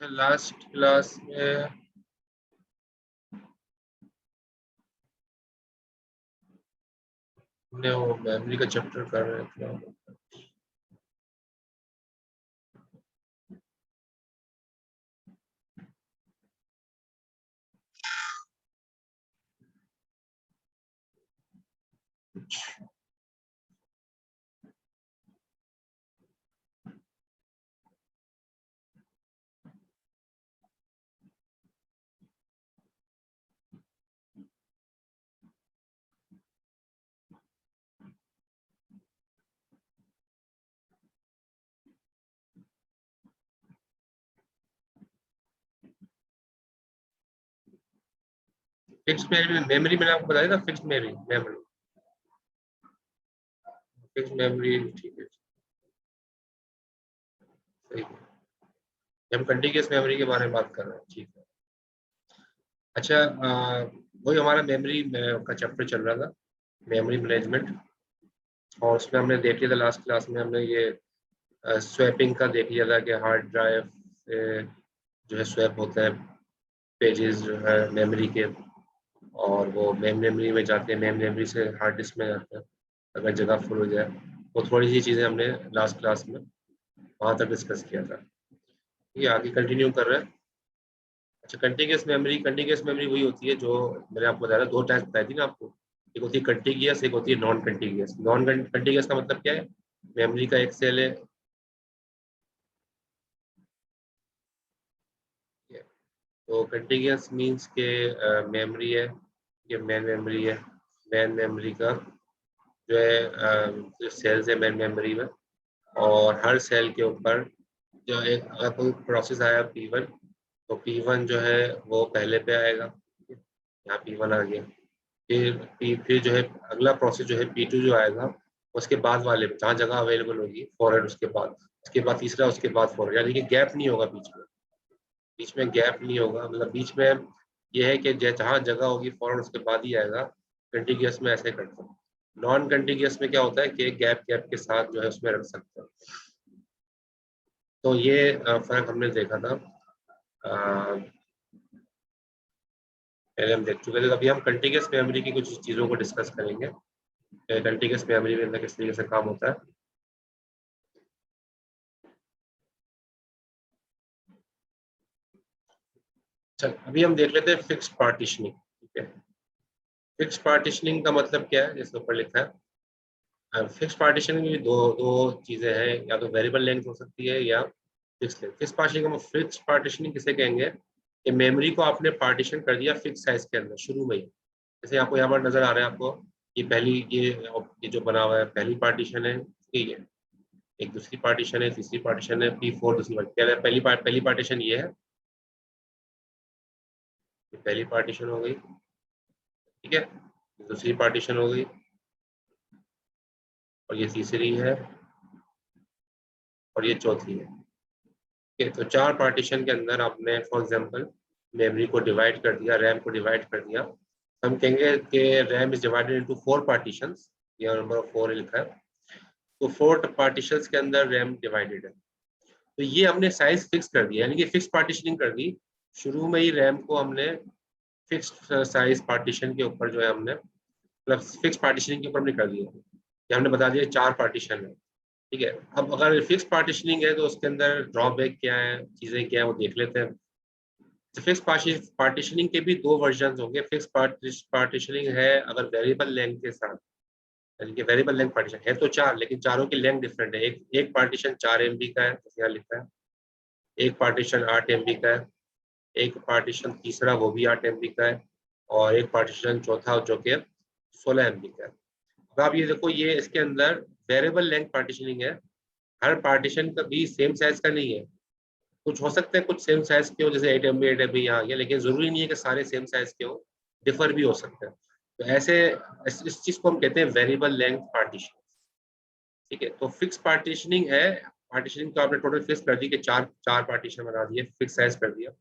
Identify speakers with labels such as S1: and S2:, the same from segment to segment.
S1: Last class में हमने वो मेमोरी का चैप्टर कर रहे थे। फिक्स मेमोरी मैंने आपको बताया था, fix memory memory fix memory ठीक है, सही है। हम कंटिन्यूअस मेमोरी के बारे में बात कर रहे हैं, ठीक है। अच्छा, वही हमारा मेमोरी का चैप्टर चल रहा था, मेमोरी मैनेजमेंट। और उसमें हमने देख लिया था लास्ट क्लास में, हमने ये स्वैपिंग का देख लिया था कि हार्ड ड्राइव से जो है स्वैप होता है पेजेस जो है मेमोरी के, और वो मेन मेमोरी में जाते हैं, मेन मेमोरी से हार्ड डिस्क में जाते हैं अगर जगह फुल हो जाए। वो थोड़ी सी चीज़ें हमने लास्ट क्लास में वहाँ तक डिस्कस किया था। ये आगे कंटिन्यू कर रहे हैं। अच्छा, कंटिन्यूअस मेमोरी वही होती है जो मैंने आपको बताया था, दो टाइप बताई थी ना आपको। एक होती है कंटिन्यूअस, एक होती है नॉन कंटिन्यूअस। नॉन कंटिन्यूअस का मतलब क्या है? मेमोरी का एक सेल है, तो कंटिन्यूअस मीन्स के मेमोरी है, ये मेन मेमोरी है। मेन मेमोरी का जो है जो सेल्स है मेन मेमोरी में, और हर सेल के ऊपर जो एक अगर कोई प्रोसेस आया P1, तो P1 जो है वो पहले पे आएगा, यहाँ P1 आ गया। फिर जो है अगला प्रोसेस जो है P2 जो आएगा, उसके बाद वाले जहाँ जगह अवेलेबल होगी फॉरवर्ड, उसके बाद तीसरा, उसके बाद फॉरवर्ड, यानी कि गैप नहीं होगा बीच में गैप नहीं होगा। मतलब बीच में यह है कि जहाँ जगह होगी फॉरवर्ड उसके बाद ही आएगा। कंटिन्यूअस में ऐसे करते हैं। नॉन कंटिन्यूअस में क्या होता है कि गैप गैप के साथ जो है उसमें रख सकते हैं। तो ये फर्क हमने देखा था, पहले हम देख चुके थे। अभी हम कंटिन्यूअस मेमोरी की कुछ चीज़ों को डिस्कस करेंगे, कंटिन्यूअस मेमोरी के अंदर किस तरीके से काम होता है। चल अभी हम देख लेते हैं फिक्स पार्टीशनिंग, ठीक है। फिक्स पार्टीशनिंग का मतलब क्या है, जैसे ऊपर लिखा है। फिक्स पार्टीशनिंग में दो दो चीजें हैं, या तो वेरिएबल लेंथ हो सकती है या फिक्स लेंथ। फिक्स पार्टीशनिंग किसे कहेंगे कि मेमोरी को आपने पार्टीशन कर दिया फिक्स साइज के अंदर शुरू में ही। जैसे आपको यहाँ पर नजर आ रहा है, आपको ये पहली ये जो बना हुआ है पहली पार्टीशन है, ठीक है। एक दूसरी पार्टीशन है, तीसरी पार्टीशन है, P4 दूसरी पार्टीशन। पहली पार्टीशन ये है, ये पहली पार्टीशन हो गई, ठीक है। दूसरी पार्टीशन हो गई, और ये तीसरी है, और ये चौथी है, ठीक है। तो चार पार्टीशन के अंदर आपने फॉर एग्जांपल मेमोरी को डिवाइड कर दिया, रैम को डिवाइड कर दिया। हम कहेंगे कि RAM is divided into 4 partitions, ये नंबर ऑफ 4 लिखा है। तो 4 पार्टीशंस के अंदर रैम डिवाइडेड है। तो ये हमने साइज फिक्स कर दिया, यानी कि फिक्स पार्टीशनिंग कर दी। शुरू में ही रैम को हमने फिक्स साइज पार्टीशन के ऊपर जो है हमने, मतलब फिक्स पार्टीशनिंग के ऊपर हमने कर दिया, ये हमने बता दिया 4 पार्टीशन है, ठीक है। अब अगर फिक्स पार्टीशनिंग है तो उसके अंदर ड्रॉबैक क्या है, चीजें क्या है, वो देख लेते हैं। तो फिक्स पार्टीशनिंग के भी दो वर्जन होंगे। फिक्स पार्टीशनिंग है अगर वेरिएबल लेंथ के साथ, यानी कि वेरिएबल लेंथ पार्टीशन है तो चार, लेकिन चारों की लेंथ डिफरेंट है। एक एक पार्टीशन 4 MB का है, तो यहाँ लिखा है। एक पार्टीशन 8 MB का है, एक पार्टीशन तीसरा वो भी 8 MB का है, और एक पार्टीशन चौथा जो कि 16 MB का है। अब आप ये देखो, ये इसके अंदर वेरिएबल लेंथ पार्टीशनिंग है। हर पार्टीशन का भी सेम साइज का नहीं है, कुछ हो सकते हैं कुछ सेम साइज के हो, जैसे 8 MB 8 MB यहाँ आ गया, लेकिन जरूरी नहीं है कि सारे सेम साइज के हो, डिफर भी हो सकते हैं। तो ऐसे इस चीज को हम कहते हैं वेरिएबल लेंथ पार्टीशन, ठीक है। तो फिक्स पार्टीशनिंग है, पार्टीशनिंग तो आपने टोटल फिक्स कर दी कि चार चार पार्टीशन बना दिए, फिक्स साइज कर दिया।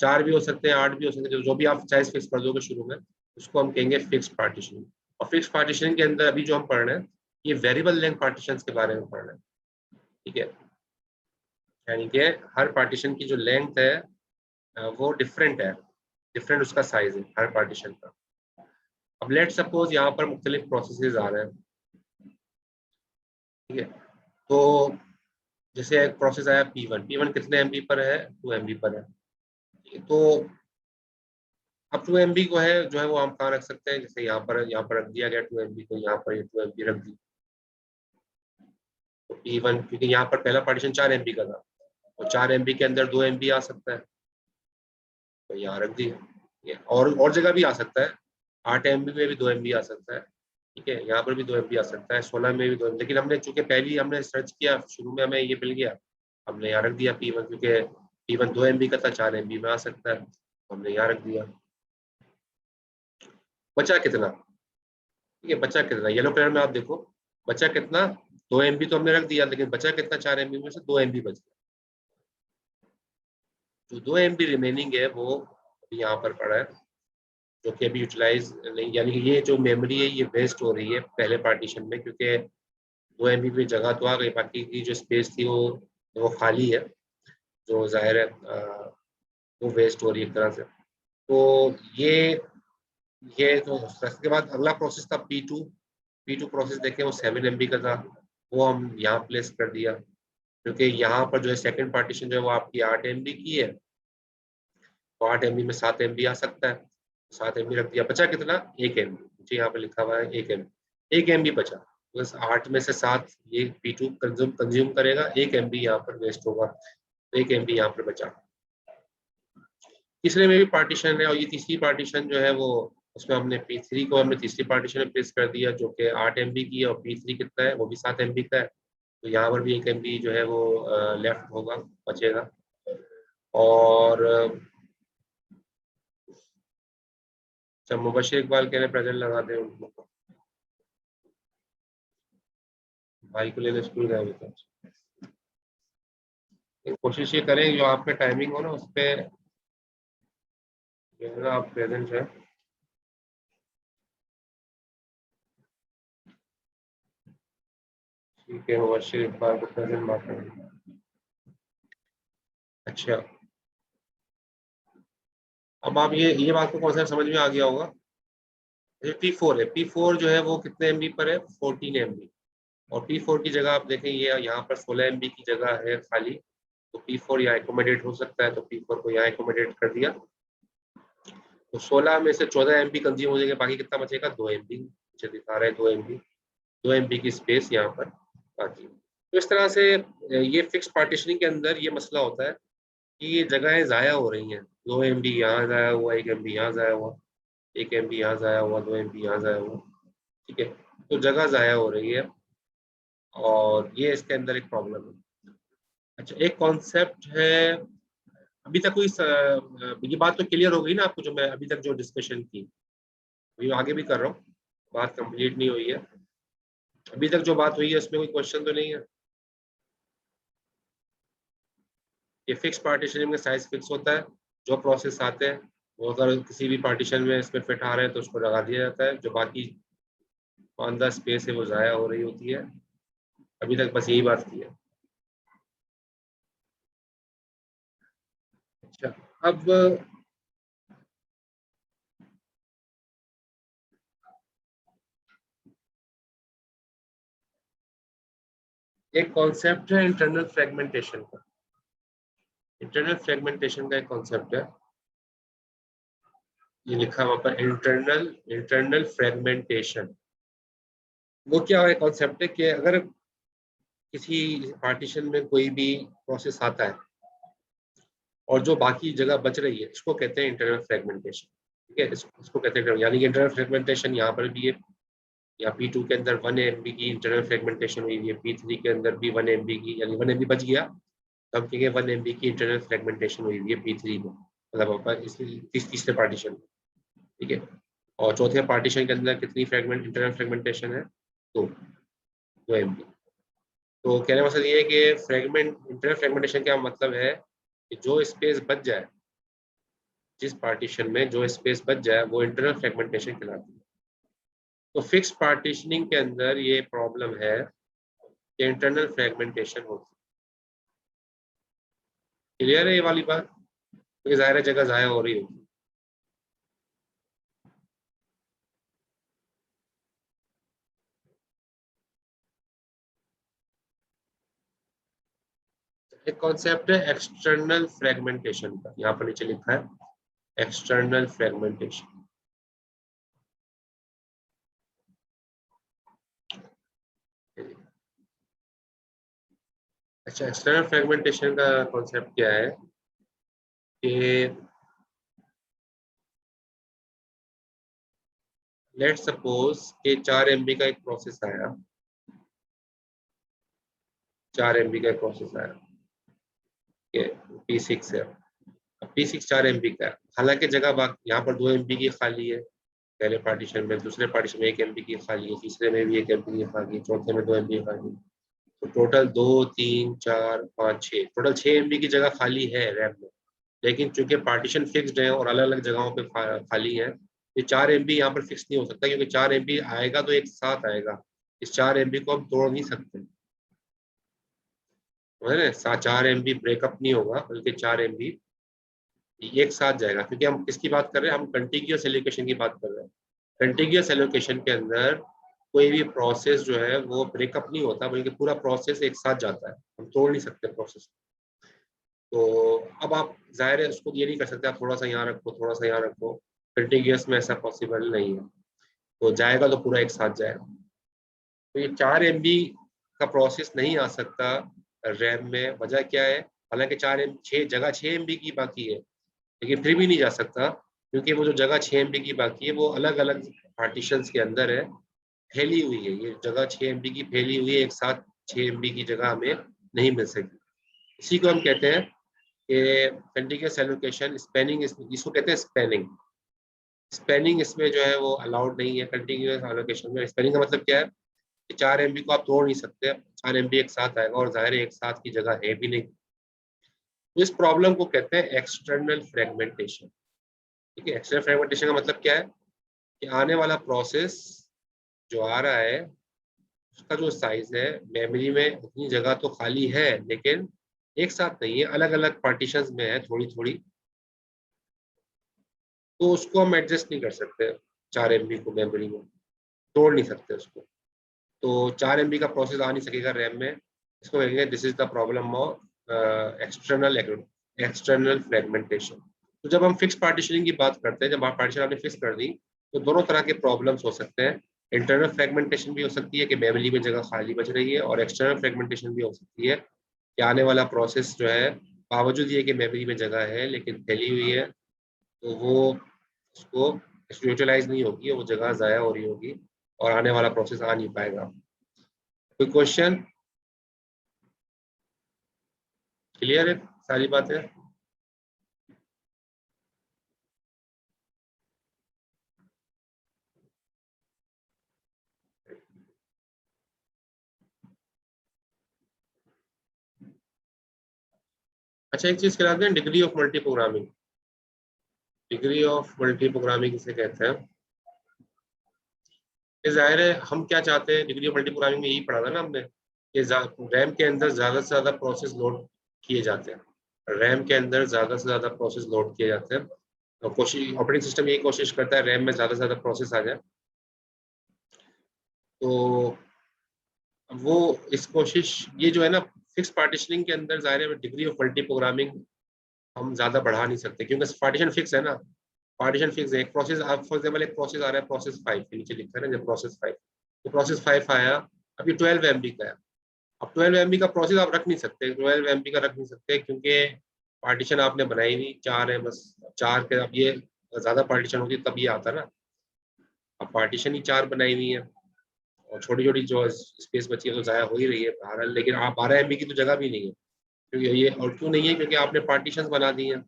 S1: 4 भी हो सकते हैं, 8 भी हो सकते हैं, जो भी आप साइज फिक्स कर दोगे शुरू में, उसको हम कहेंगे फिक्स पार्टीशनिंग। और फिक्स पार्टीशनिंग के अंदर अभी जो हम पढ़ रहे हैं, ये वेरिएबल लेंथ पार्टीशन के बारे में पढ़ रहे हैं, ठीक है। यानी कि हर पार्टीशन की जो लेंथ है वो डिफरेंट है, डिफरेंट उसका साइज है हर पार्टीशन का। अब लेट सपोज यहाँ पर मुख्तलिफ प्रोसेसेस आ रहे हैं, ठीक है। तो जैसे एक प्रोसेस आया P1 कितने MB पर है, 2 MB पर है। तो अब 2 MB को है जो है वो हम कहाँ रख सकते हैं, जैसे यहाँ पर रख दिया गया 2 MB को, यहाँ पर 2 MB रख दी। तो P1 क्योंकि यहाँ पर पहला पार्टीशन 4 MB का था, तो 4 MB के अंदर 2 MB आ सकता है, तो यहाँ रख दिया। ये और जगह भी आ सकता है, 8 MB में भी 2 MB आ सकता है, ठीक है। यहाँ पर भी 2 MB आ सकता है, 16 में भी 2 MB, लेकिन हमने चूंकि पहली हमने सर्च किया शुरू में, हमें ये मिल गया, हमने यहाँ रख दिया P1, क्योंकि P1 2 MB का था, 4 MB में आ सकता है, तो हमने यहाँ रख दिया। बचा कितना, ठीक है, बचा कितना, येलो कलर में आप देखो बचा कितना, 2 MB तो हमने रख दिया, लेकिन बचा कितना, 4 MB में से 2 MB बच गया। जो 2 MB रिमेनिंग है वो अभी यहाँ पर पड़ा है, जो कि अभी यूटिलाइज नहीं, यानी कि ये जो मेमोरी है ये वेस्ट हो रही है पहले पार्टीशन में, क्योंकि 2 MB में जगह तो आ गई, बाकी की जो स्पेस थी वो खाली है, जो जाहिर है वो वेस्ट हो रही है एक तरह से। तो ये तो उसके बाद अगला प्रोसेस था P2 प्रोसेस देखें, वो 7 MB का था, वो हम यहाँ प्लेस कर दिया, क्योंकि यहाँ पर जो है सेकंड पार्टीशन जो है वो आपकी 8 MB की है, तो 8 MB में 7 MB आ सकता है, 7 MB रख दिया। बचा कितना, 1 MB, मुझे यहाँ पे लिखा हुआ है 1 MB बचा, बस 8 में से 7 ये P2 कंज्यूम करेगा, 1 MB यहाँ पर वेस्ट होगा, तो 1 MB यहाँ पर बचा। तीसरे में भी पार्टीशन है, और ये तीसरी पार्टीशन जो है वो उसमें हमने P3 को हमने तीसरी पार्टीशन में प्लेस कर दिया, जो कि 8 MB की है, और P3 कितना है, वो भी 7 MB का है, तो यहाँ पर भी 1 MB जो है वो लेफ्ट होगा, बचेगा। और जब मुबशिर इकबाल कह रहे प्रेजेंट लगा दें उनको, भाई को लेने स्कूल गए हुए थे। कोशिश ये करें जो आप पे टाइमिंग हो ना उस पर जो है ना आप प्रेजेंट है। ठीक है, मुबशिर इकबाल को प्रेजेंट बात करें। अच्छा, अब आप ये बात को कौन सा समझ में आ गया होगा। P4 है, P4 जो है वो कितने MB पर है, 14 MB, और P4 की जगह आप देखें ये यहाँ पर 16 MB की जगह है खाली, तो P4 यहाँ एकोमोडेट हो सकता है, तो P4 को यहाँ एकोमोडेट कर दिया, तो 16 में से 14 MB कंज्यूम हो जाएंगे, बाकी कितना बचेगा, 2 MB, मुझे दिखा रहा है 2 MB की स्पेस यहाँ पर बाकी। तो इस तरह से ये फिक्स पार्टीशनिंग के अंदर ये मसला होता है कि ये जगहें ज़ाया हो रही हैं, 2 MB यहाँ ज़ाया हुआ, 1 MB यहाँ ज़ाया हुआ, 1 MB यहाँ ज़ाया हुआ, 2 MB यहाँ ज़ाया हुआ, ठीक है। तो जगह ज़ाया हो रही है, और ये इसके अंदर एक प्रॉब्लम है। अच्छा, एक कॉन्सेप्ट है, अभी तक कोई ये बात तो क्लियर हो गई ना आपको, जो मैं अभी तक जो डिस्कशन की, अभी मैं आगे भी कर रहा हूँ, बात कंप्लीट नहीं हुई है, अभी तक जो बात हुई है उसमें कोई क्वेश्चन तो नहीं है। ये फिक्स पार्टीशन में साइज फिक्स होता है, जो प्रोसेस आते हैं वो अगर किसी भी पार्टीशन में इसमें फिट आ रहे हैं तो उसको लगा दिया जाता है, जो बाकी ऑन द स्पेस है वो ज़ाया हो रही होती है। अभी तक बस यही बात की है। अच्छा, अब एक कॉन्सेप्ट है इंटरनल फ्रेगमेंटेशन का, इंटरनल फ्रेगमेंटेशन का एक कॉन्सेप्ट है, ये लिखा हुआ पर इंटरनल इंटरनल फ्रेगमेंटेशन। वो क्या है कॉन्सेप्ट है कि अगर किसी पार्टीशन में कोई भी प्रोसेस आता है और जो बाकी जगह बच रही है, इसको कहते हैं इंटरनल फ्रेगमेंटेशन, ठीक है। इसको कहते हैं, यानी कि इंटरनल फ्रेगमेंटेशन यहाँ पर भी है, या P2 के अंदर 1 MB की इंटरनल फ्रेगमेंटेशन हुई है, P3 के अंदर भी 1 MB की, यानी 1 MB बच गया, तब कहेंगे 1 MB की इंटरनल फ्रेगमेंटेशन हुई है P3 में, मतलब तीसरे पार्टीशन में, ठीक है। और चौथे पार्टीशन के अंदर कितनी फ्रेगमेंट इंटरनल फ्रेगमेंटेशन है, 2 MB। तो कहने का मकसद ये है कि इंटरनल फ्रेगमेंटेशन का मतलब है कि जो स्पेस बच जाए, जिस पार्टीशन में जो स्पेस बच जाए वो इंटरनल फ्रेगमेंटेशन कहलाती है। तो फिक्स पार्टीशनिंग के अंदर ये प्रॉब्लम है कि इंटरनल फ्रेगमेंटेशन होती क्लियर है ये वाली बात? क्योंकि ज़ाहिर है जगह ज़ाया हो रही होगी। एक कॉन्सेप्ट है एक्सटर्नल फ्रेगमेंटेशन का, यहाँ पर नीचे लिखा है एक्सटर्नल फ्रेगमेंटेशन। अच्छा, एक्सटर्नल फ्रेगमेंटेशन का कॉन्सेप्ट क्या है कि लेट सपोज कि 4 MB का एक प्रोसेस आया, 4 MB का एक प्रोसेस आया, P6 है। P6 4 MB का है, हालांकि जगह बाकी यहाँ पर 2 MB की खाली है, पहले पार्टीशन में, दूसरे पार्टीशन में 1 MB की खाली है, तीसरे में भी 1 MB की खाली है, चौथे में 2 MB की खाली है। तो टोटल 2, 3, 4, 5, 6, टोटल 6 MB की जगह खाली है रैम में। लेकिन चूंकि पार्टीशन फिक्स्ड है और अलग अलग जगहों पे खाली है, ये 4 MB यहाँ पर फिक्स नहीं हो सकता, क्योंकि 4 MB आएगा तो एक साथ आएगा, इस 4 MB को हम तोड़ नहीं सकते। 4 MB ब्रेकअप नहीं होगा, बल्कि 4 MB एक साथ जाएगा, क्योंकि हम किसकी बात कर रहे हैं, हम कंटिग्यूअस एलोकेशन की बात कर रहे हैं। कंटिग्यूअस एलोकेशन के अंदर कोई भी प्रोसेस जो है वो ब्रेकअप नहीं होता, बल्कि पूरा प्रोसेस एक साथ जाता है, हम तोड़ नहीं सकते प्रोसेस। तो अब आप जाहिर है उसको ये नहीं कर सकते, आप थोड़ा सा यहाँ रखो, थोड़ा सा यहाँ रखो, कंटिग्यूअस में ऐसा पॉसिबल नहीं है। तो जाएगा तो पूरा एक साथ जाएगा। तो ये 4 MB का प्रोसेस नहीं आ सकता रैम में, वजह क्या है? हालांकि 6 MB की बाकी है, लेकिन फिर भी नहीं जा सकता, क्योंकि वो जो जगह 6 MB की बाकी है वो अलग अलग पार्टीशंस के अंदर है, फैली हुई है। ये जगह 6 MB की फैली हुई है, एक साथ 6 MB की जगह हमें नहीं मिल सकती। इसी को हम कहते हैं कि कंटिन्यूअस एलोकेशन स्पैनिंग, इसको कहते हैं स्पैनिंग। स्पैनिंग इसमें जो है वो अलाउड नहीं है कंटिन्यूअस एलोकेशन में। स्पैनिंग का मतलब क्या है कि 4 MB को आप तोड़ नहीं सकते, 4 MB एक साथ आएगा, और जाहिर है एक साथ की जगह है भी नहीं। तो इस प्रॉब्लम को कहते हैं एक्सटर्नल फ्रेगमेंटेशन। ठीक है, एक्सटर्नल फ्रेगमेंटेशन का मतलब क्या है कि आने वाला प्रोसेस जो आ रहा है उसका जो साइज है, मेमोरी में उतनी जगह तो खाली है, लेकिन एक साथ नहीं है, अलग अलग पार्टीशंस में है थोड़ी थोड़ी, तो उसको हम एडजस्ट नहीं कर सकते। 4 MB को मेमोरी में तोड़ नहीं सकते उसको, तो 4 MB का प्रोसेस आ नहीं सकेगा रैम में। इसको कहेंगे this is the problem of external external fragmentation. तो जब हम फिक्स पार्टीशनिंग की बात करते हैं, जब आप पार्टीशन आपने फिक्स कर दी, तो दोनों तरह के प्रॉब्लम्स हो सकते हैं। इंटरनल फ्रेगमेंटेशन भी हो सकती है कि मेमोरी में जगह खाली बच रही है, और एक्सटर्नल फ्रेगमेंटेशन भी हो सकती है कि आने वाला प्रोसेस जो है बावजूद ये कि मेमोरी में जगह है लेकिन फैली हुई है, तो वो उसको यूटिलाइज नहीं होगी, वो जगह ज़ाया हो रही होगी और आने वाला प्रोसेस आ नहीं पाएगा। कोई क्वेश्चन? क्लियर है सारी बातें? अच्छा, एक चीज करा दें, degree of multi programming. Degree of multi programming किसे कहते हैं? ये जाहिर है हम क्या चाहते हैं, डिग्री ऑफ मल्टी प्रोग्रामिंग में यही पढ़ा था ना हमने कि रैम के अंदर ज्यादा से ज्यादा प्रोसेस लोड किए जाते हैं। रैम के अंदर ज्यादा से ज्यादा प्रोसेस लोड किए जाते हैं, और कोशिश ऑपरेटिंग सिस्टम यही कोशिश करता है रैम में ज्यादा से ज्यादा प्रोसेस आ जाए। तो वो इस कोशिश, ये जो है ना, फिक्स पार्टीशनिंग के अंदर जाहिर है डिग्री ऑफ मल्टी प्रोग्रामिंग हम ज्यादा बढ़ा नहीं सकते, क्योंकि पार्टीशन फिक्स है ना। पार्टीशन फिक्स है, एक प्रोसेस, आप फॉर एग्जाम्पल एक प्रोसेस आ रहा है प्रोसेस 5 के नीचे लिखा है ना, जब प्रोसेस 5, तो प्रोसेस 5 आया, अभी 12 MB का है। अब 12 MB का प्रोसेस आप रख नहीं सकते, 12 MB का रख नहीं सकते, क्योंकि पार्टीशन आपने बनाई नहीं, 4 है बस। 4 के, अब ये ज्यादा पार्टीशन होती तब ये आता ना। अब पार्टीशन ही 4 बनाई हुई है, और छोटी छोटी जो स्पेस बची है तो जाया हो ही रही है बहरहाल, लेकिन आप 12 MB की तो जगह भी नहीं है, क्योंकि ये, और क्यों नहीं है, क्योंकि आपने पार्टीशन बना दी है।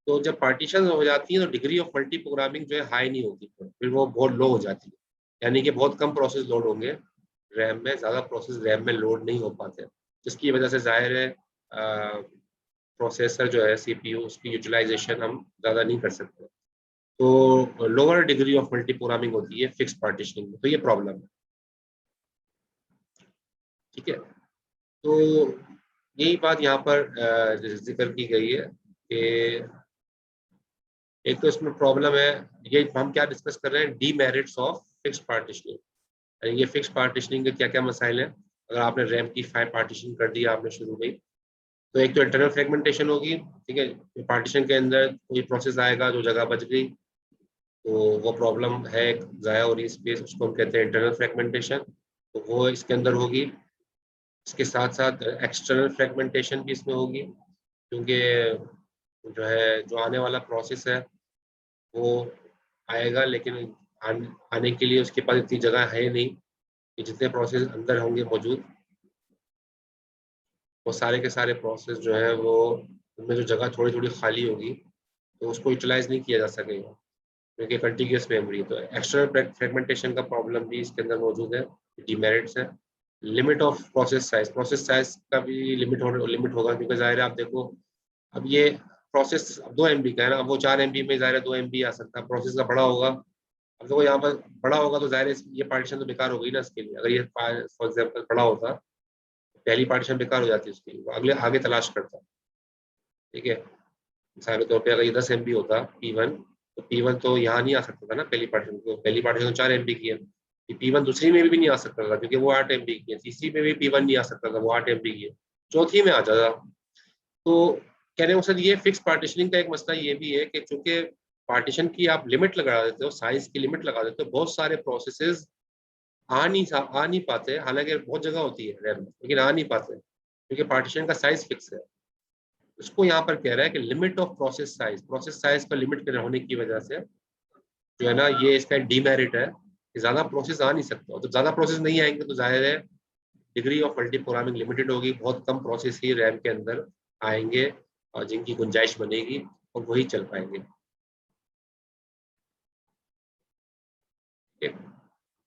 S1: तो जब पार्टीशन हो जाती है तो डिग्री ऑफ मल्टी प्रोग्रामिंग जो है हाई नहीं होती, फिर वो बहुत लो हो जाती है, यानी कि बहुत कम प्रोसेस लोड होंगे रैम में, ज़्यादा प्रोसेस रैम में लोड नहीं हो पाते, जिसकी वजह से जाहिर है प्रोसेसर जो है सीपीयू, उसकी यूटिलाइजेशन हम ज़्यादा नहीं कर सकते। तो lower degree of multi programming होती है फिक्स पार्टीशनिंग में, तो ये प्रॉब्लम है। ठीक है, तो यही बात यहाँ पर जिक्र की गई है कि एक तो इसमें प्रॉब्लम है, ये हम क्या डिस्कस कर रहे हैं, डीमेरिट्स ऑफ फिक्स पार्टीशनिंग। ये फिक्स पार्टीशनिंग के क्या क्या मसाइल हैं। अगर आपने रैम की 5 पार्टीशन कर दिया आपने शुरू में ही, तो एक तो इंटरनल फ्रेगमेंटेशन होगी, ठीक है। पार्टीशन के अंदर कोई प्रोसेस आएगा जो जगह बच गई, तो वो प्रॉब्लम है, ज़ाया हो रही स्पेस, उसको हम कहते हैं इंटरनल फ्रेगमेंटेशन। तो वो इसके अंदर होगी। इसके साथ साथ एक्सटर्नल फ्रेगमेंटेशन भी इसमें होगी, क्योंकि जो है जो आने वाला प्रोसेस है वो आएगा, लेकिन आने के लिए उसके पास इतनी जगह है नहीं कि जितने प्रोसेस अंदर होंगे मौजूद, वो सारे के सारे प्रोसेस जो है वो उनमें जो जगह थोड़ी थोड़ी खाली होगी तो उसको यूटिलाइज नहीं किया जा सकेगा, क्योंकि कंटिन्यूस मेमोरी। तो एक्सटर्नल फ्रेगमेंटेशन का प्रॉब्लम भी इसके अंदर मौजूद है, डिमेरिट्स है। लिमिट ऑफ प्रोसेस साइज का भी लिमिट होगा, क्योंकि जाहिर है आप देखो, अब ये प्रोसेस 2 MB का है ना, अब वो 4 MB में जाहिर है 2 MB आ सकता है, प्रोसेस का बड़ा होगा। अब देखो यहाँ पर बड़ा होगा तो जाहिर है ये पार्टीशन तो बेकार हो गई ना इसके लिए। अगर ये फॉर एग्जाम्पल बड़ा होता, पहली पार्टीशन बेकार हो जाती है उसके लिए, वो अगले आगे तलाश करता, ठीक है। मिसाल के तौर पर अगर ये 10 MB होता P1, तो P1 तो यहाँ नहीं आ सकता था ना पहली पार्टीशन, तो पहली पार्टीशन तो 4 MB की है। P1 दूसरी में भी नहीं आ सकता था क्योंकि वो 8 MB की है, तीसरी में भी P1 नहीं आ सकता था, वो 8 MB की है, चौथी में आ जाता। तो कहने का मकसद ये फिक्स पार्टीशनिंग का एक मसला ये भी है कि चूंकि पार्टीशन की आप लिमिट लगा देते हो, साइज की लिमिट लगा देते हो, बहुत सारे प्रोसेसेस आ नहीं पाते, हालांकि बहुत जगह होती है रैम में, लेकिन आ नहीं पाते क्योंकि पार्टीशन का साइज फिक्स है। उसको यहाँ पर कह रहा है कि लिमिट ऑफ प्रोसेस साइज का लिमिट के होने की वजह से जो है ना, ये इसका डीमेरिट है कि ज्यादा प्रोसेस आ नहीं सकता, और जब ज्यादा प्रोसेस नहीं आएंगे तो जाहिर है degree of multi programming limited होगी, बहुत कम प्रोसेस ही रैम के अंदर आएंगे और जिनकी गुंजाइश बनेगी और वही चल पाएंगे। ठीक है।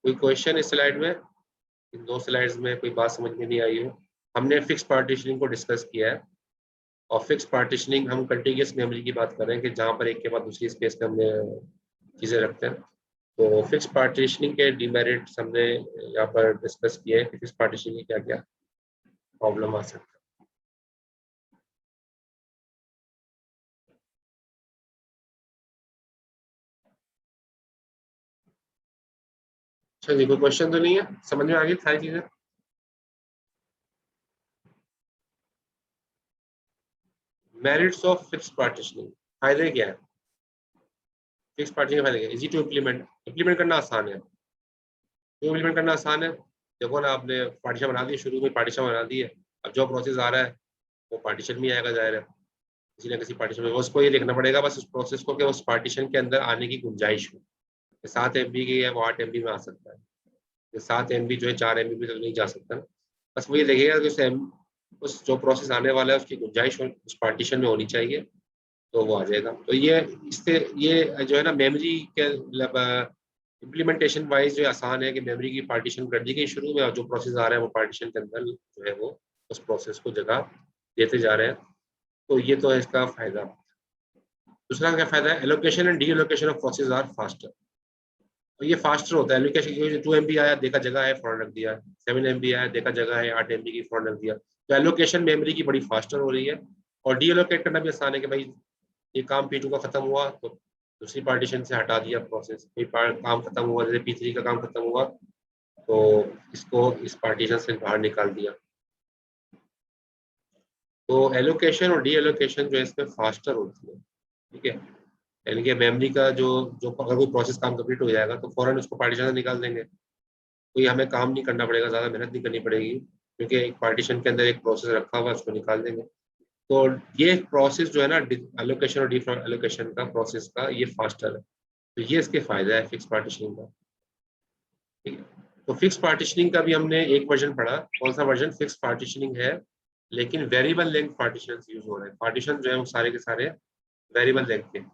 S1: कोई क्वेश्चन इस स्लाइड में, इन 2 स्लाइड्स में कोई बात समझ में नहीं आई हो? हमने फिक्स पार्टीशनिंग को डिस्कस किया है, और फिक्स पार्टीशनिंग हम कंटिन्यूस मेमोरी की बात कर रहे हैं कि जहाँ पर एक के बाद दूसरी स्पेस में हमने चीज़ें रखते हैं। तो फिक्स पार्टीशनिंग के डिमेरिट्स हमने यहाँ पर डिस्कस किए हैं कि फिक्स पार्टीशनिंग की क्या क्या प्रॉब्लम आ सकता है। अच्छा जी, कोई क्वेश्चन तो नहीं है, समझ में आ गई सारी चीज़ें? मेरिट्स ऑफ फिक्स पार्टीशनिंग, फायदे क्या है? फिक्स पार्टीशनिंग फायदे क्या है? इजी टू इम्प्लीमेंट, इम्प्लीमेंट करना आसान है। क्यों इम्प्लीमेंट करना आसान है? देखो ना, आपने पार्टीशन बना दी, शुरू में पार्टीशन बना दी है, अब जो प्रोसेस आ रहा है वो पार्टीशन में आएगा, जाहिर है किसी ना किसी पार्टीशन में। उसको ये देखना पड़ेगा बस उस प्रोसेस को कि उस पार्टीशन के अंदर आने की गुंजाइश हो। 7 MB की है वो 8 MB में आ सकता है, 7 MB जो है 4 MB तक नहीं जा सकता। बस वो ये देखिएगा कि उस जो प्रोसेस आने वाला है उसकी गुंजाइश उस पार्टीशन में होनी चाहिए, तो वो आ जाएगा। तो ये इससे ये जो है ना मेमोरी के मतलब इम्प्लीमेंटेशन वाइज जो आसान है कि मेमोरी की पार्टीशन कर दी गई शुरू में, और जो प्रोसेस आ रहा है वो पार्टीशन के अंदर जो है वो उस प्रोसेस को जगह देते जा रहे हैं। तो ये तो है इसका फायदा। दूसरा क्या फायदा है? Allocation and deallocation of process are faster. तो ये फास्टर होता है एलोकेशन, क्योंकि 2 MB आया देखा जगह है फौरन रख दिया, 7 MB आया देखा जगह है 8 MB की फौरन रख दिया। तो एलोकेशन मेमोरी की बड़ी फास्टर हो रही है, और डी एलोकेट करना भी आसान है कि भाई ये काम P2 का खत्म हुआ तो दूसरी पार्टीशन से हटा दिया प्रोसेस, काम खत्म हुआ, जैसे P3 का काम खत्म हुआ तो इसको इस पार्टीशन से बाहर निकाल दिया। तो एलोकेशन और डी एलोकेशन जो है इसमें फास्टर होती है, ठीक है। यानी कि मेमोरी का जो जो अगर कोई प्रोसेस काम कंप्लीट हो जाएगा तो फौरन उसको पार्टीशन से निकाल देंगे, कोई हमें काम नहीं करना पड़ेगा, ज़्यादा मेहनत नहीं करनी पड़ेगी, क्योंकि एक पार्टीशन के अंदर एक प्रोसेस रखा हुआ है उसको निकाल देंगे। तो ये प्रोसेस जो है ना एलोकेशन और डी एलोकेशन का प्रोसेस का ये फास्टर है। तो ये इसके फायदा है फिक्स पार्टीशनिंग का, ठीक है। तो फिक्स पार्टीशनिंग का भी हमने एक वर्जन पढ़ा, कौन सा वर्जन? फिक्स पार्टीशनिंग है, लेकिन वेरिएबल लेंथ पार्टीशन यूज हो रहे हैं। पार्टीशन जो है वो सारे के सारे वेरिएबल लेंथ के।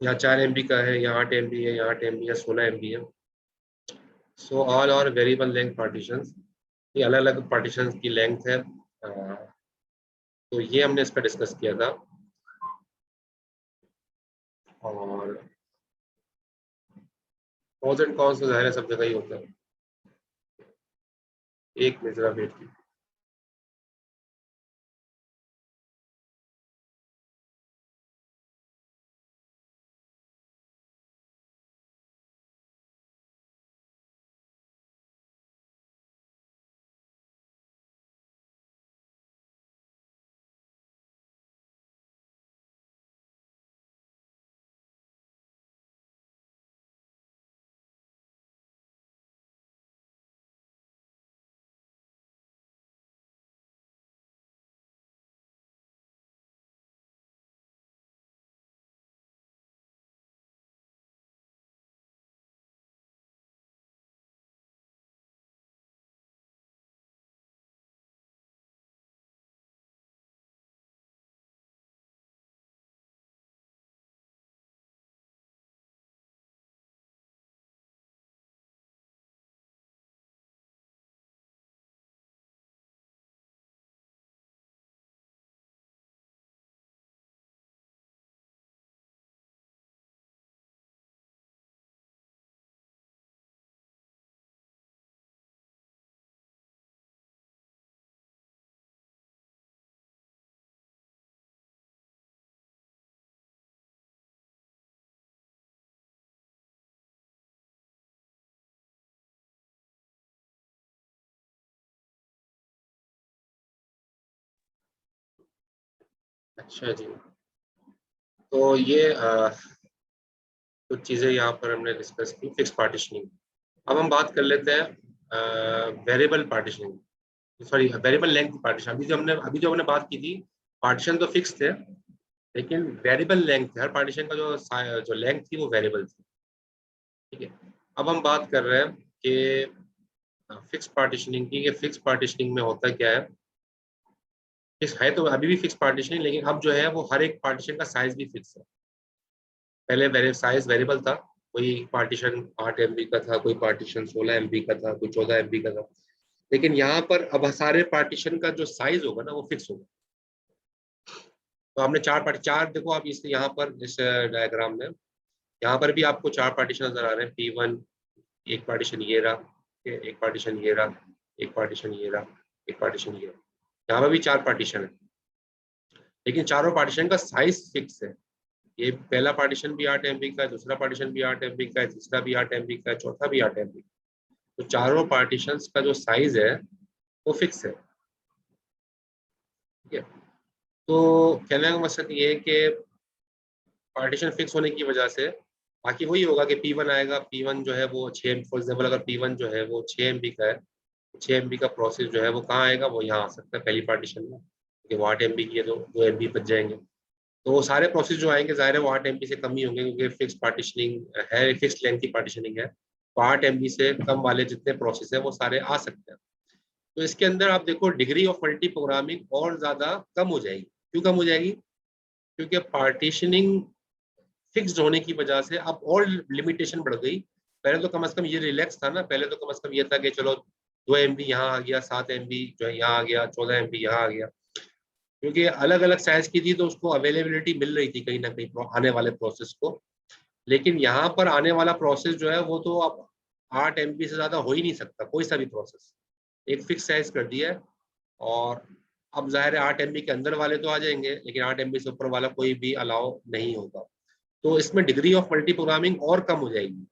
S1: यहाँ 4 MB का है, यहाँ 8 MB है, यहाँ 8 MB है, 16 MB है। सो ऑल और वेरिएबल लेंथ पार्टीशंस, ये अलग अलग पार्टीशन की लेंथ है। तो ये हमने इस पर डिस्कस किया था। और प्रोज एंड कॉन्स तो जाहिर है सब जगह ही होता है। एक मिनट जरा वेट की। अच्छा जी, तो ये कुछ चीजें यहाँ पर हमने डिस्कस की फिक्स पार्टीशनिंग। अब हम बात कर लेते हैं variable partitioning, sorry variable length partition. अभी जो हमने बात की थी, पार्टीशन तो फिक्स थे, लेकिन वेरिएबल लेंथ, हर पार्टीशन का जो लेंथ थी वो वेरिएबल थी। ठीक है, अब हम बात कर रहे हैं कि फिक्स पार्टीशनिंग की। फिक्स पार्टीशनिंग में होता क्या है, फिक्स है तो अभी भी फिक्स पार्टीशनिंग, लेकिन अब जो है वो हर एक पार्टीशन का साइज भी फिक्स है। पहले साइज वेरिएबल था, कोई पार्टीशन 8 MB का था, कोई पार्टीशन 16 MB का था, कोई 14 MB का था। लेकिन यहाँ पर अब सारे पार्टीशन का जो साइज होगा ना वो फिक्स होगा। तो हमने चार देखो आप इस यहाँ पर इस डायग्राम में, यहाँ पर भी आपको 4 पार्टीशन नजर आ रहे हैं। P1, एक पार्टीशन ये रहा, एक पार्टीशन ये रहा, एक पार्टीशन ये रहा, एक पार्टीशन ये रहा। यहाँ पर भी 4 पार्टीशन है, लेकिन चारों पार्टीशन का साइज फिक्स है। ये पहला पार्टीशन भी 8 MB का है, दूसरा पार्टीशन भी 8 MB का है, तीसरा भी 8 MB का है, चौथा भी 8 MB। तो चारों पार्टीशन का जो साइज है वो फिक्स है। ठीक है, तो कहने का मकसद ये है कि पार्टीशन फिक्स होने की वजह से बाकी वही होगा कि P1 आएगा। P1 जो है वो 6, फॉर एग्जाम्पल अगर P1 जो है वो 6 MB का है, 6 MB का प्रोसेस जो है वो कहाँ आएगा, वो यहाँ आ सकता है पहली पार्टीशन में, क्योंकि वो 8 MB की है तो 2 MB बच जाएंगे। तो वो सारे प्रोसेस जो आएंगे जाहिर है वो 8 MB से कम ही होंगे, क्योंकि फिक्स पार्टीशनिंग है, फिक्स लेंथ की पार्टीशनिंग है। तो 8 MB से कम वाले जितने प्रोसेस है वो सारे आ सकते हैं। तो इसके अंदर आप देखो डिग्री ऑफ मल्टी प्रोग्रामिंग और ज्यादा कम हो जाएगी। क्यों कम हो जाएगी? क्योंकि पार्टीशनिंग फिक्स्ड होने की वजह से अब और लिमिटेशन बढ़ गई। पहले तो कम से कम ये रिलैक्स था ना, पहले तो कम से कम ये था कि चलो 2 MB यहाँ आ गया, 7 MB जो है यहाँ आ गया, 14 MB यहाँ आ गया, क्योंकि अलग अलग साइज की थी तो उसको अवेलेबिलिटी मिल रही थी कहीं ना कहीं आने वाले प्रोसेस को। लेकिन यहाँ पर आने वाला प्रोसेस जो है वो तो अब 8 MB से ज्यादा हो ही नहीं सकता कोई सा भी प्रोसेस, एक फिक्स साइज कर दिया है। और अब जाहिर है 8 MB के अंदर वाले तो आ जाएंगे, लेकिन 8 MB से ऊपर वाला कोई भी अलाउ नहीं होगा। तो इसमें डिग्री ऑफ मल्टी प्रोग्रामिंग और कम हो जाएगी,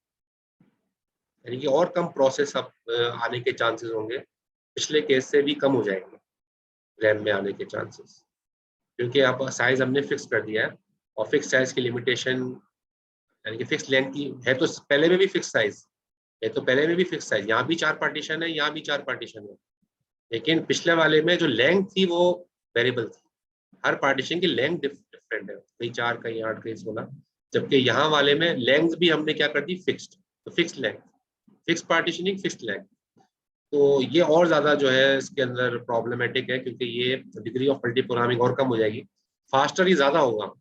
S1: यानी कि और कम प्रोसेस अब आने के चांसेस होंगे, पिछले केस से भी कम हो जाएंगे रैम में आने के चांसेस, क्योंकि अब साइज हमने फिक्स कर दिया है। और फिक्स साइज की लिमिटेशन, यानी कि फिक्स लेंथ की है तो पहले में भी फिक्स साइज है, तो पहले में भी फिक्स साइज, यहाँ भी 4 पार्टीशन है, यहाँ भी 4 पार्टीशन है। लेकिन पिछले वाले में जो लेंथ थी वो वेरिएबल थी, हर पार्टीशन की लेंथ डिफरेंट है, कहीं 4 कहीं 8 कहीं 16। जबकि यहाँ वाले में लेंथ भी हमने क्या कर दी, फिक्स्ड। तो fix length, fix partitioning, fix length. तो ये और ज्यादा जो है इसके अंदर प्रॉब्लमेटिक है, क्योंकि ये डिग्री ऑफ मल्टी प्रोग्रामिंग और कम हो जाएगी, फास्टर ही ज्यादा होगा।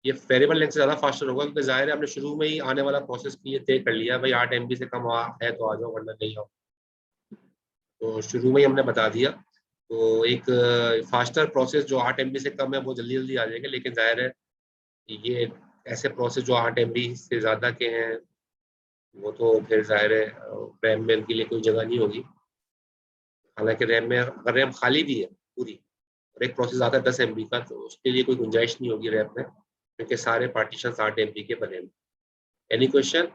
S1: ये वेरिएबल लेंथ से ज़्यादा फास्टर होगा, क्योंकि जाहिर है आपने शुरू में ही आने वाला प्रोसेस की ये तय कर लिया भाई 8 MB से कम है तो आ जाओ वरना नहीं आओ, तो शुरू में ही हमने बता दिया। तो एक फास्टर प्रोसेस जो 8 MB से कम है वो जल्दी जल्दी आ जाएगा, लेकिन जाहिर है ये ऐसे प्रोसेस जो 8 MB से ज़्यादा के हैं वो तो फिर जाहिर है रैम में उनके लिए कोई जगह नहीं होगी। हालांकि रैम में अगर रैम खाली भी है पूरी और एक प्रोसेस आता है 10 MB का, तो उसके लिए कोई गुंजाइश नहीं होगी रैम में, क्योंकि सारे पार्टीशन 8 MB के बने हैं। Any question?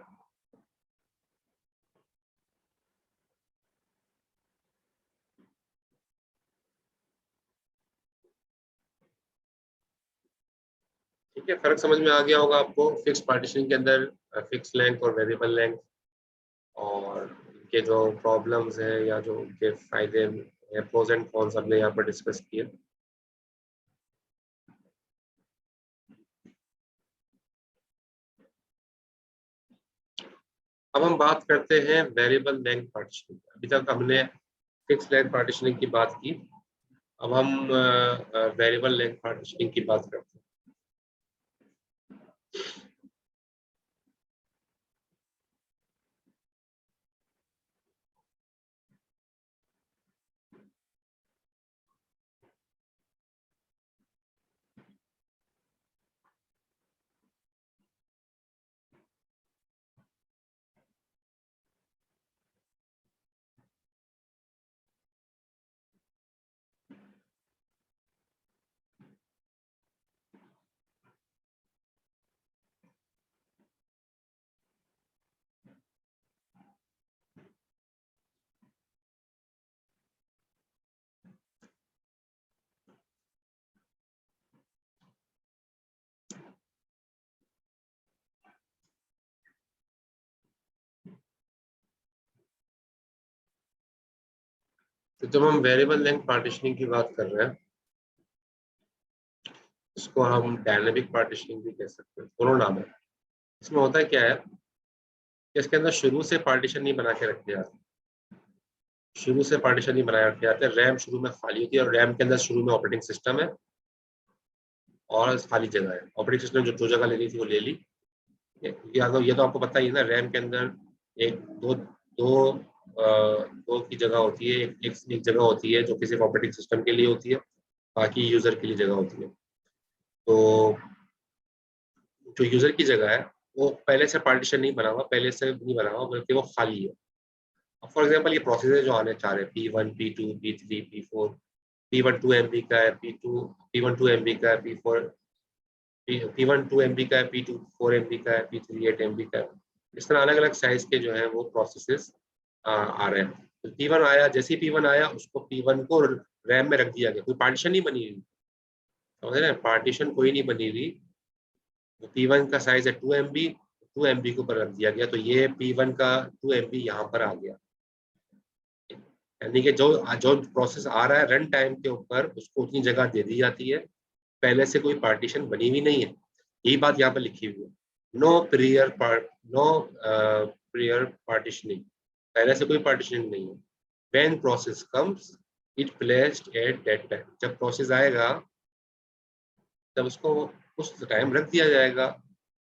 S1: ठीक है, फर्क समझ में आ गया होगा आपको फिक्स पार्टीशनिंग के अंदर फिक्स लेंथ और वेरिएबल लेंथ, और इनके जो प्रॉब्लम्स हैं या जो उनके फायदे हैं, प्रोज एंड कॉन्स हमने यहाँ पर डिस्कस किए। अब हम बात करते हैं वेरिएबल लेंथ पार्टीशनिंग। अभी तक हमने फिक्स लेंथ पार्टीशनिंग की बात की, अब हम वेरिएबल लेंथ पार्टीशनिंग की बात करते हैं। तो जब हम वेरिएबल लेंथ पार्टीशनिंग की बात कर रहे हैं, इसको हम डायनेमिक पार्टीशनिंग भी कह सकते हैं, दोनों नाम है। इसमें होता है क्या है कि इसके अंदर शुरू से पार्टीशन नहीं बना के रखे जाते, शुरू से पार्टीशन नहीं बनाए रखे जाते। रैम शुरू में खाली होती है और रैम के अंदर शुरू में ऑपरेटिंग सिस्टम है और खाली जगह है। ऑपरेटिंग सिस्टम जो जो जगह लेनी थी वो ले ली। ये तो आपको पता ही है ना, रैम के अंदर एक दो दो दो की जगह होती है, एक जगह होती है जो किसी ऑपरेटिंग सिस्टम के लिए होती है, बाकी यूजर के लिए जगह होती है। तो जो यूजर की जगह है वो पहले से पार्टीशन नहीं बना हुआ, पहले से नहीं बना हुआ, बल्कि वो खाली है। अब फॉर एग्जाम्पल ये प्रोसेसर जो आने चाह रहे हैं P1 P2 P3 P4, P1 2 MB का है, P1 2 MB का है, P1 2 MB का है, P2 4 MB का है, P3 8 MB का है। इस तरह अलग अलग साइज के जो है वो प्रोसेसेस आ रहे हैं। तो P1 आया, जैसे ही P1 आया उसको P1 को रैम में रख दिया गया, कोई पार्टीशन नहीं बनी हुई, समझ रहे हैं, पार्टीशन कोई नहीं बनी हुई। तो P1 का साइज है 2 MB, 2 MB के ऊपर रख दिया गया, तो ये P1 का 2 MB यहाँ पर आ गया। यानी कि जो जो प्रोसेस आ रहा है रन टाइम के ऊपर उसको उतनी जगह दे दी जाती है, पहले से कोई पार्टीशन बनी हुई नहीं है। यही बात यहाँ पर लिखी हुई है, नो प्रियर पार्टीशनिंग, पहले से कोई पार्टीशनिंग नहीं है। When process comes it placed at that time, जब प्रोसेस आएगा तब उसको उस टाइम रख दिया जाएगा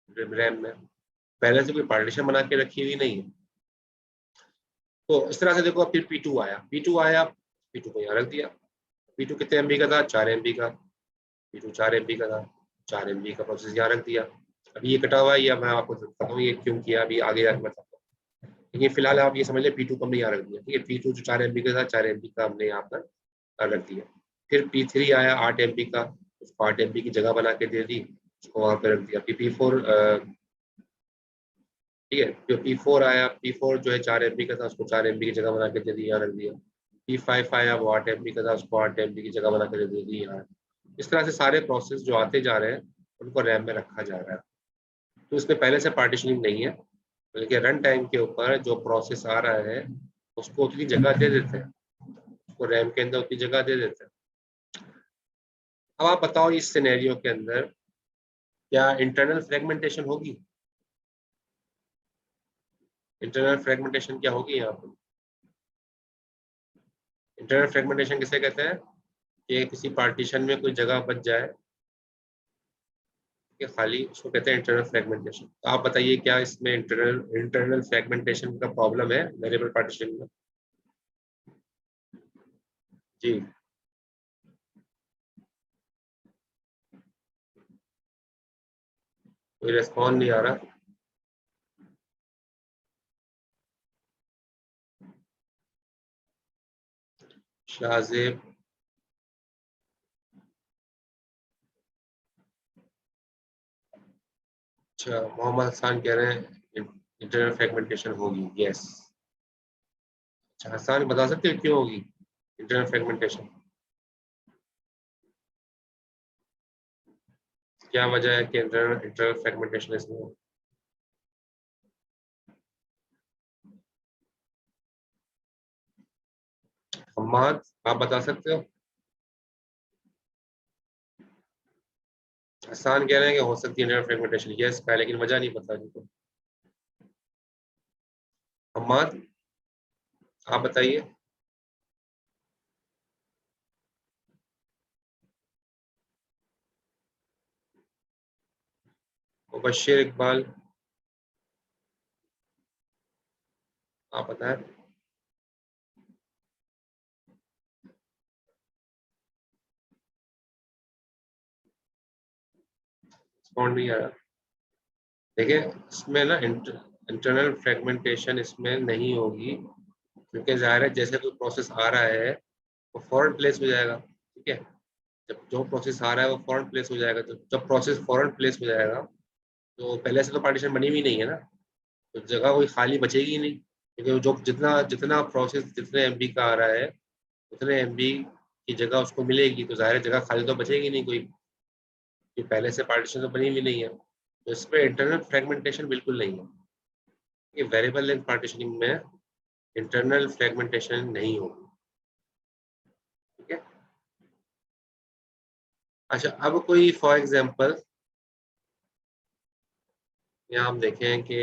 S1: रैम में, पहले से कोई पार्टीशन बना के रखी हुई नहीं है। तो इस तरह से देखो, फिर P2 आया, P2 को यहाँ रख दिया। P2 कितने MB का था? 4 MB का। P2 4 MB का था, 4 MB का प्रोसेस यहाँ रख दिया। अभी ये कटा हुआ है, या मैं आपको बताता हूँ ये क्यों किया, अभी आगे जाकर बताता हूँ। लेकिन फिलहाल आप ये समझ लें P2 को हमने यहाँ रख दिया, ठीक है। P2 जो 4 MB का था, 4 MB का हमने यहाँ पर रख दिया। फिर P3 आया 8 MB का, उसको 8 MB की जगह बना के दे दी, उसको वहाँ पे रख दिया। फिर P4, ठीक है, जो P4 आया, P4 जो है 4 MB का था, उसको 4 MB की जगह बना के दे दी, यहाँ रख दिया। P5 आया, वो 8 MB का था, उसको 8 MB की जगह बना के दे दी यहाँ। इस तरह से सारे प्रोसेस जो आते जा रहे हैं उनको रैम में रखा जा रहा है। तो इसमें पहले से पार्टीशनिंग नहीं है, बल्कि रन टाइम के ऊपर जो प्रोसेस आ रहा है उसको उतनी जगह दे देते हैं, उसको रैम के अंदर उतनी जगह दे देते हैं। अब आप बताओ इस सिनेरियो के अंदर क्या इंटरनल फ्रेगमेंटेशन होगी? इंटरनल फ्रेगमेंटेशन क्या होगी यहाँ पर? इंटरनल फ्रेगमेंटेशन किसे कहते हैं? कि किसी पार्टीशन में कोई जगह बच जाए, ये खाली उसको कहते हैं इंटरनल फ्रेगमेंटेशन। तो आप बताइए क्या इसमें इंटरनल फ्रेगमेंटेशन का प्रॉब्लम है वेरिएबल पार्टीशन में? जी, कोई रेस्पॉन्स नहीं आ रहा। शाहजेब, अच्छा मोहम्मद हसान कह रहे हैं इंटरनल फ्रेगमेंटेशन होगी, यस। अच्छा हसान बता सकते हो क्यों होगी इंटरनल फ्रेगमेंटेशन? क्या वजह है कि इंटरनल इंटरनल फ्रेगमेंटेशन इसमें हो? हम्माद, आप बता सकते हो? हसान कह रहे हैं कि हो सकती है इंटरनल फ्रेगमेंटेशन, यस का, लेकिन वजह नहीं पता जिनको। हम्माद, आप बताइए। मुबश्शिर इकबाल, आप बताएं। रिस्पॉन्ड नहीं आया। देखिए इसमें ना इंटरनल फ्रेगमेंटेशन इसमें नहीं होगी, क्योंकि जाहिर है जैसे कोई प्रोसेस आ रहा है वो फॉरन प्लेस हो जाएगा, ठीक है। जब जो प्रोसेस आ रहा है वो फॉरन प्लेस हो जाएगा, तो जब प्रोसेस फॉरन प्लेस हो जाएगा तो पहले से तो पार्टीशन बनी हुई नहीं है ना, तो जगह कोई खाली बचेगी ही नहीं, क्योंकि जो जितना जितना प्रोसेस जितने एमबी का आ रहा है उतने एमबी की जगह उसको मिलेगी, तो जाहिर है जगह खाली तो बचेगी नहीं कोई, कि पहले से पार्टीशन तो बनी हुई नहीं है, तो इस पर इंटरनल फ्रेगमेंटेशन बिल्कुल नहीं है। ये वेरिएबल लेंथ पार्टीशनिंग में इंटरनल फ्रेगमेंटेशन नहीं होगी, ठीक है। अच्छा अब कोई फॉर एग्जांपल यहाँ हम देखें कि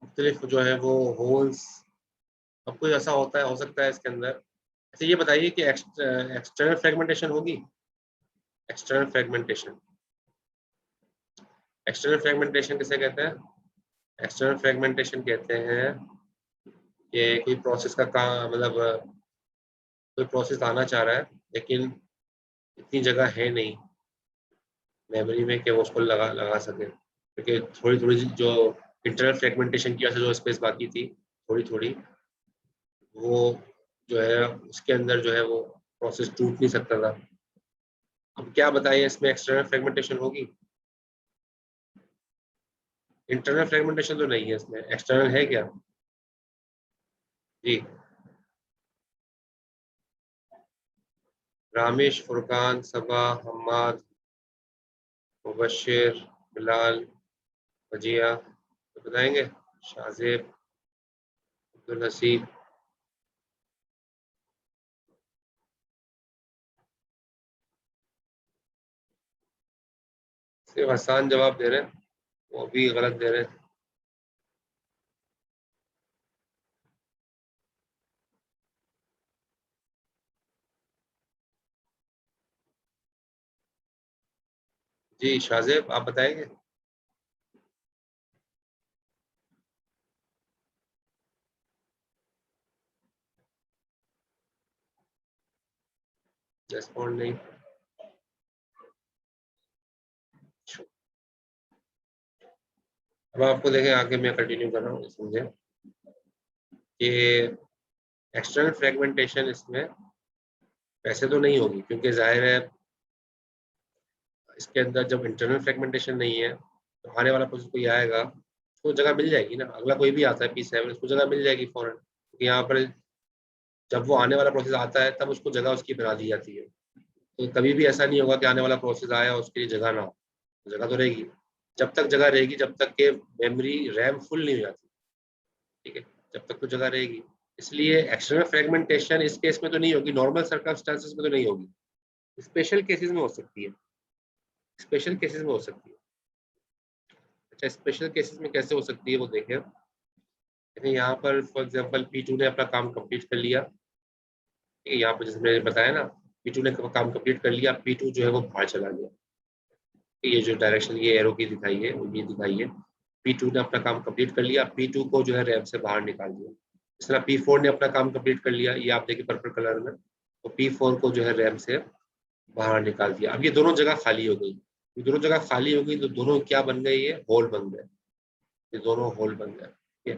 S1: मुख्तलिफ जो है वो होल्स, अब कोई ऐसा होता है हो सकता है इसके अंदर। अच्छा ये बताइए कि एक्सटर्नल फ्रेगमेंटेशन होगी? एक्सटर्नल फ्रेगमेंटेशन, एक्सटर्नल फ्रेगमेंटेशन किसे कहते हैं? एक्सटर्नल फ्रेगमेंटेशन कहते हैं कि कोई प्रोसेस का काम मतलब कोई प्रोसेस आना चाह रहा है लेकिन इतनी जगह है नहीं मेमोरी में कि वो उसको लगा लगा सके, क्योंकि थोड़ी थोड़ी जो इंटरनल फ्रेगमेंटेशन की वजह से जो स्पेस बाकी थी थोड़ी थोड़ी, वो जो है उसके अंदर जो है वो प्रोसेस टूट नहीं सकता था। अब क्या बताइए इसमें एक्सटर्नल फ्रेगमेंटेशन होगी? इंटरनल फ्रेगमेंटेशन तो नहीं है इसमें, एक्सटर्नल है क्या? जी, रामेश, फुरकान, सबा, हम्माद, मुबश्शिर, बिलाल, वजिया, तो बताएंगे। शाहजेब, अब्दुल हसीब, सिर्फ हसान जवाब दे रहे हैं, वो भी गलत दे रहे हैं। जी शाहजेब, आप बताएंगे। रेस्पॉन्ड नहीं। अब आपको देखें आगे मैं कंटिन्यू कर रहा हूँ समझे कि एक्सटर्नल फ्रेगमेंटेशन इसमें वैसे तो नहीं होगी, क्योंकि जाहिर है इसके अंदर जब इंटरनल फ्रेगमेंटेशन नहीं है तो आने वाला प्रोसेस कोई आएगा उसको जगह मिल जाएगी ना, अगला कोई भी आता है P7 उसको जगह मिल जाएगी फौरन, क्योंकि यहाँ पर जब वो आने वाला प्रोसेस आता है तब उसको जगह उसकी बना दी जाती है। तो कभी भी ऐसा नहीं होगा कि आने वाला प्रोसेस आया उसके लिए जगह ना हो, जगह तो रहेगी। जब तक जगह रहेगी जब तक के मेमोरी रैम फुल नहीं हो जाती, ठीक है, जब तक तो जगह रहेगी। इसलिए एक्सटर्नल फ्रेगमेंटेशन इस केस में तो नहीं होगी, नॉर्मल सर्कमस्टांसिस में तो नहीं होगी, स्पेशल केसेस में हो सकती है, स्पेशल केसेस में हो सकती है। अच्छा स्पेशल केसेस में कैसे हो सकती है वो देखें। जैसे यहाँ पर फॉर एग्जांपल P2 ने अपना काम कंप्लीट कर लिया, ठीक है, यहाँ पर जैसे मैंने बताया ना P2 ने काम कंप्लीट कर लिया, P2 जो है वो बाहर चला गया, ये जो डायरेक्शन ये एरो की दिखाई है वो ये दिखाई है। P2 ने अपना काम कंप्लीट कर लिया, P2 को जो है रैम से बाहर निकाल दिया। इस तरह P4 ने अपना काम कंप्लीट कर लिया, ये आप देखिए पर्पल कलर में, तो P4 को जो है रैम से बाहर निकाल दिया। अब ये दोनों जगह खाली हो गई, ये दोनों जगह खाली हो गई तो दोनों क्या बन गए, ये होल बन गए, ये दोनों होल बन गए। ठीक है,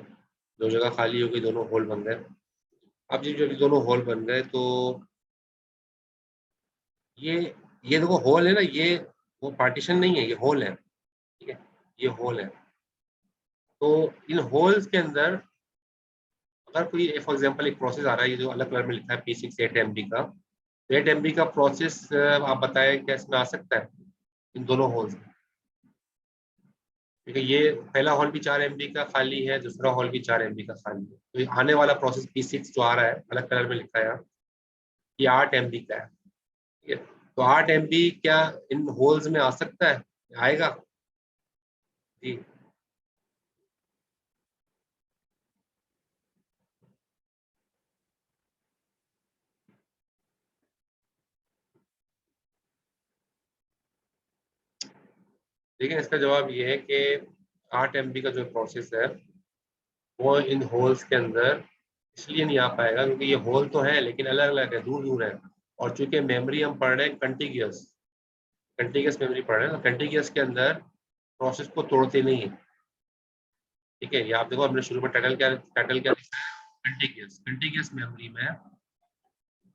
S1: दो जगह खाली हो गई, दोनों होल बन गए। अब ये जो दोनों होल बन गए तो ये ये देखो होल है ना, ये वो पार्टीशन नहीं है, ये होल है। ठीक है, ये होल है। तो इन होल्स के अंदर अगर कोई फॉर एग्जांपल एक प्रोसेस आ रहा है, ये जो अलग कलर में लिखा है P6 8 MB का, 8 MB का प्रोसेस आप बताएं क्या इसमें आ सकता है इन दोनों होल्स में? ठीक है, ये पहला हॉल भी 4 MB का खाली है, दूसरा हॉल भी 4 MB का खाली है। तो ये आने वाला प्रोसेस P6 जो आ रहा है अलग कलर में लिखा है यहाँ, ये 8 MB का है। ठीक है, तो 8 MB क्या इन होल्स में आ सकता है, आएगा जी? देखिए इसका जवाब ये है कि 8 MB का जो प्रोसेस है वो इन होल्स के अंदर इसलिए नहीं आ पाएगा क्योंकि ये होल तो है लेकिन अलग अलग है, दूर दूर है। और चूंकि मेमोरी हम पढ़ रहे हैं कंटिग्यूअस, कंटिग्यूअस मेमोरी पढ़ रहे हैं, कंटिग्यूअस के अंदर प्रोसेस को तोड़ते नहीं है। ठीक है, ये आप देखो हमने शुरू में टाइटल क्या लिखा है, कंटिग्यूअस। कंटिग्यूअस मेमोरी में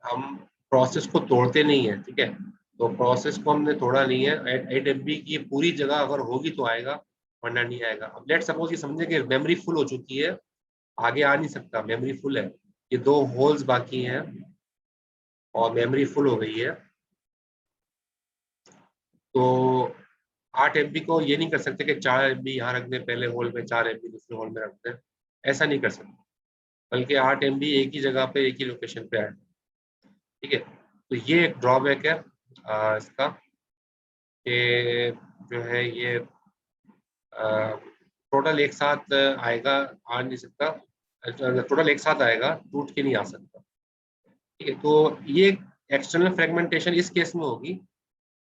S1: हम प्रोसेस को तोड़ते नहीं है। ठीक है, तो प्रोसेस को हमने तोड़ा नहीं है। 8 MB की पूरी जगह अगर होगी तो आएगा, वरना नहीं आएगा। अब लेट सपोज ये समझे कि मेमोरी फुल हो चुकी है, आगे आ नहीं सकता, मेमोरी फुल है, ये दो होल्स बाकी हैं और मेमोरी फुल हो गई है, तो 8 MB को ये नहीं कर सकते कि 4 MB यहाँ रख दें पहले होल में, 4 MB दूसरे होल में रख दें, ऐसा नहीं कर सकते। बल्कि 8 MB एक ही जगह पे एक ही लोकेशन पे आए। ठीक है, तो ये एक ड्रॉबैक है इसका, कि जो है ये टोटल एक साथ आएगा, आ नहीं सकता, टोटल एक साथ आएगा, टूट के नहीं आ सकता। ठीक है, तो ये एक्सटर्नल फ्रेगमेंटेशन इस केस में होगी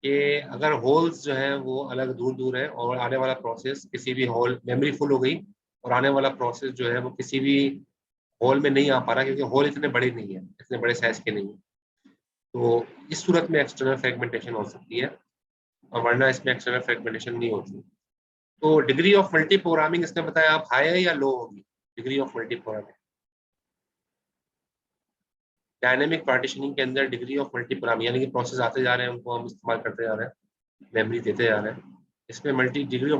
S1: कि अगर होल्स जो है वो अलग दूर दूर है और आने वाला प्रोसेस किसी भी होल, मेमोरी फुल हो गई और आने वाला प्रोसेस जो है वो किसी भी होल में नहीं आ पा रहा क्योंकि होल इतने बड़े नहीं है, इतने बड़े साइज के नहीं है। तो इस सूरत में एक्सटर्नल फ्रेगमेंटेशन हो सकती है और वरना इसमें एक्सटर्नल फ्रेगमेंटेशन नहीं होती। तो डिग्री ऑफ मल्टी प्रोग्रामिंग इसने बताया आप हाई है या लो होगी, degree of multi programming dynamic partitioning के अंदर, डिग्री ऑफ मल्टी प्रोग्रामिंग यानी कि प्रोसेस आते जा रहे हैं उनको हम इस्तेमाल करते जा रहे हैं, मेमोरी देते जा रहे हैं, इसमें मल्टी डिग्री